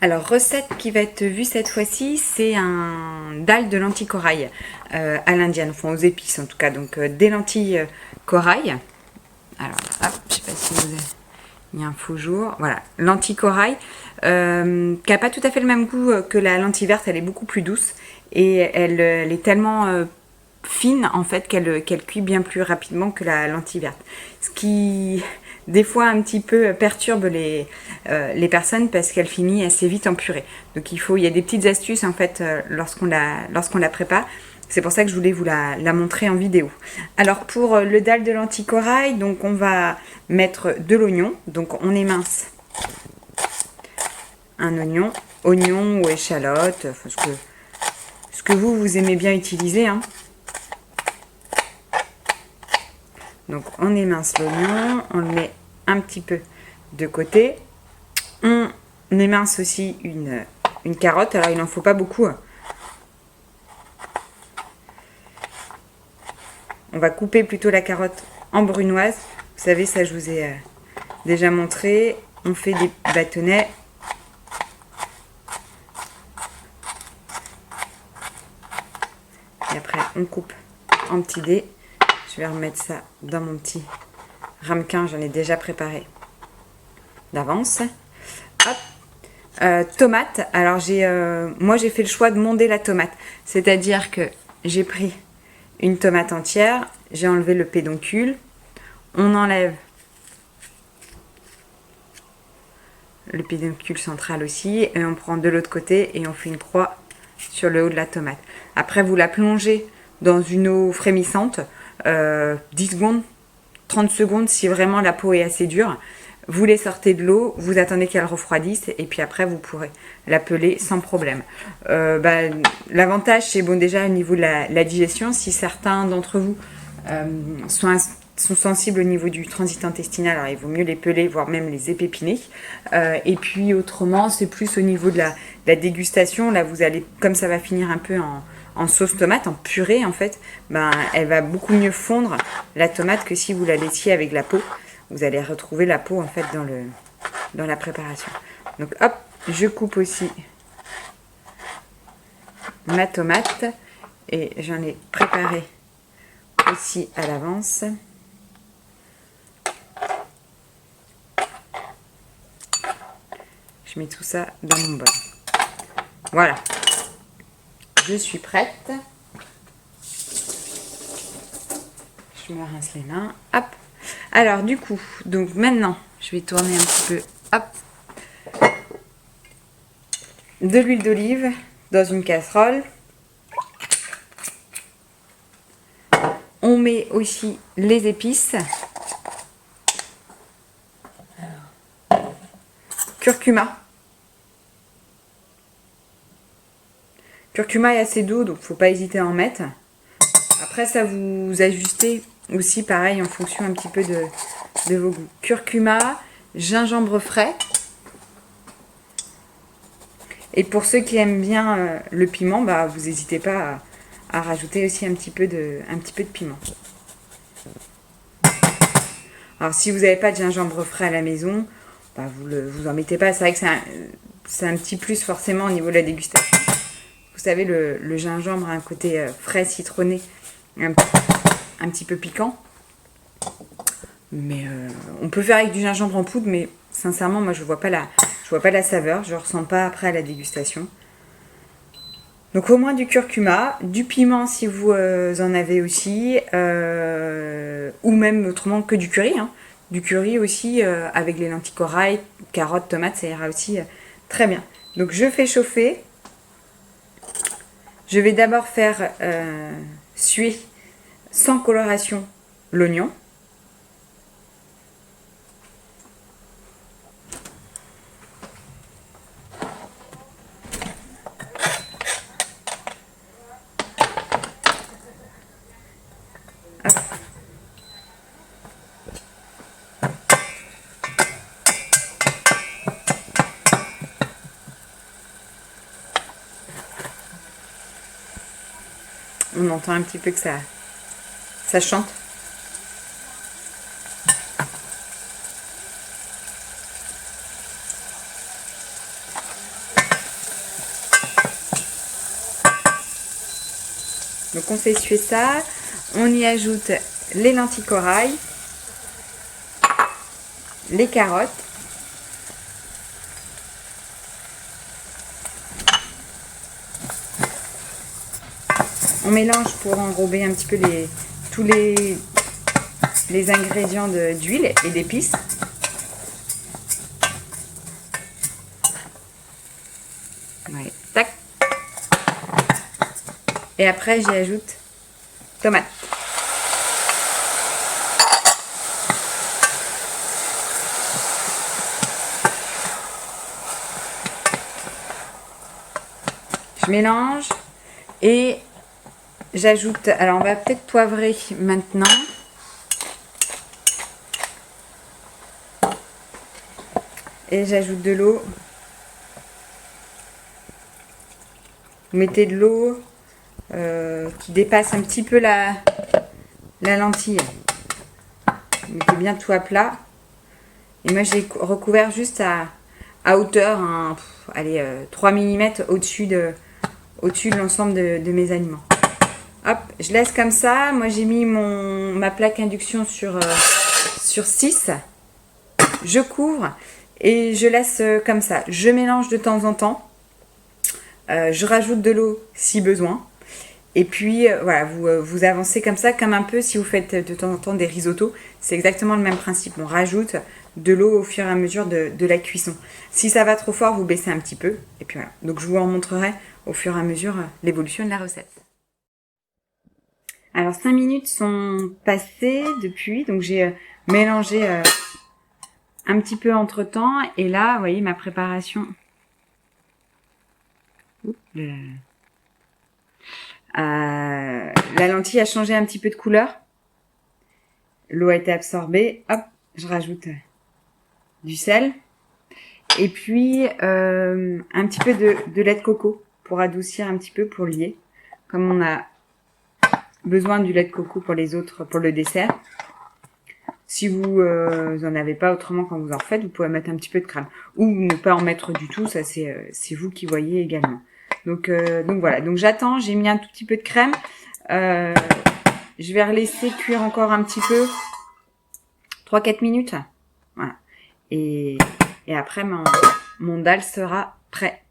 Alors, recette qui va être vue cette fois-ci, c'est un dalle de lentilles corail à l'indienne, enfin aux épices en tout cas, donc des lentilles corail. Alors, hop, je sais pas si vous avez... Il y a un faux jour. Voilà, lentilles corail, qui n'a pas tout à fait le même goût que la lentille verte, elle est beaucoup plus douce et elle est tellement fine en fait qu'elle cuit bien plus rapidement que la lentille verte. Ce qui des fois un petit peu perturbe les personnes parce qu'elle finit assez vite en purée. Donc il y a des petites astuces en fait lorsqu'on la prépare. C'est pour ça que je voulais vous la montrer en vidéo. Alors pour le dalle de lentilles corail, donc on va mettre de l'oignon. Donc on émince un oignon ou échalote, enfin, ce que vous aimez bien utiliser, hein. Donc on émince l'oignon, on le met un petit peu de côté. On émince aussi une carotte, alors il n'en faut pas beaucoup. On va couper plutôt la carotte en brunoise. Vous savez, ça je vous ai déjà montré. On fait des bâtonnets. Et après on coupe en petits dés. Je vais remettre ça dans mon petit ramequin, j'en ai déjà préparé d'avance. Hop. Tomate, alors moi j'ai fait le choix de monder la tomate, c'est-à-dire que j'ai pris une tomate entière, j'ai enlevé le pédoncule, on enlève le pédoncule central aussi, et on prend de l'autre côté et on fait une croix sur le haut de la tomate. Après vous la plongez dans une eau frémissante, 10 secondes, 30 secondes si vraiment la peau est assez dure. Vous les sortez de l'eau, vous attendez qu'elle refroidisse et puis après vous pourrez la peler sans problème. L'avantage c'est bon déjà au niveau de la digestion, si certains d'entre vous sont sensibles au niveau du transit intestinal, alors il vaut mieux les peler, voire même les épépiner. Et puis autrement c'est plus au niveau de la dégustation, là vous allez, comme ça va finir un peu en sauce tomate, en purée en fait, elle va beaucoup mieux fondre la tomate que si vous la laissiez avec la peau. Vous allez retrouver la peau en fait dans la préparation. Donc hop, je coupe aussi ma tomate et j'en ai préparé aussi à l'avance. Je mets tout ça dans mon bol. Voilà. Je suis prête. Je me rince les mains. Hop. Alors du coup, donc maintenant, je vais tourner un petit peu, hop, de l'huile d'olive dans une casserole. On met aussi les épices. Curcuma. Curcuma est assez doux, donc faut pas hésiter à en mettre. Après, ça vous ajustez aussi, pareil, en fonction un petit peu de vos goûts. Curcuma, gingembre frais. Et pour ceux qui aiment bien le piment, vous n'hésitez pas à rajouter aussi un petit peu de piment. Alors, si vous n'avez pas de gingembre frais à la maison, vous en mettez pas. C'est vrai que c'est un petit plus forcément au niveau de la dégustation. Vous savez, le gingembre a un côté frais, citronné, un petit peu piquant. Mais on peut faire avec du gingembre en poudre, mais sincèrement, moi, je vois pas la saveur. Je ne ressens pas après à la dégustation. Donc, au moins du curcuma, du piment si vous en avez aussi, ou même autrement que du curry. Hein. Du curry aussi, avec les lentilles corail, carottes, tomates, ça ira aussi très bien. Donc, je fais chauffer. Je vais d'abord faire suer sans coloration l'oignon. On entend un petit peu que ça chante. Donc on fait suer ça, on y ajoute les lentilles corail, les carottes, on mélange pour enrober un petit peu tous les ingrédients d'huile et d'épices. Ouais, tac. Et après j'y ajoute tomate. Je mélange et j'ajoute, alors on va peut-être poivrer maintenant. Et j'ajoute de l'eau. Vous mettez de l'eau qui dépasse un petit peu la lentille. Vous mettez bien tout à plat. Et moi j'ai recouvert juste à hauteur, allez, 3 mm au-dessus de l'ensemble de mes aliments. Hop, je laisse comme ça. Moi j'ai mis ma plaque induction sur 6. Je couvre et je laisse comme ça. Je mélange de temps en temps. Je rajoute de l'eau si besoin. Et puis voilà, vous avancez comme ça, comme un peu si vous faites de temps en temps des risottos. C'est exactement le même principe. On rajoute de l'eau au fur et à mesure de la cuisson. Si ça va trop fort, vous baissez un petit peu. Et puis voilà. Donc je vous en montrerai au fur et à mesure l'évolution de la recette. Alors 5 minutes sont passées depuis. Donc j'ai mélangé un petit peu entre temps. Et là, vous voyez ma préparation. La lentille a changé un petit peu de couleur. L'eau a été absorbée. Hop, je rajoute du sel. Et puis un petit peu de lait de coco pour adoucir un petit peu, pour lier. Comme on a besoin du lait de coco pour le dessert. Si vous en avez pas autrement quand vous en faites, vous pouvez mettre un petit peu de crème. Ou ne pas en mettre du tout, ça c'est vous qui voyez également. Donc voilà, donc j'attends, j'ai mis un tout petit peu de crème. Je vais laisser cuire encore un petit peu, 3-4 minutes. Voilà. Et après mon dalle sera prêt.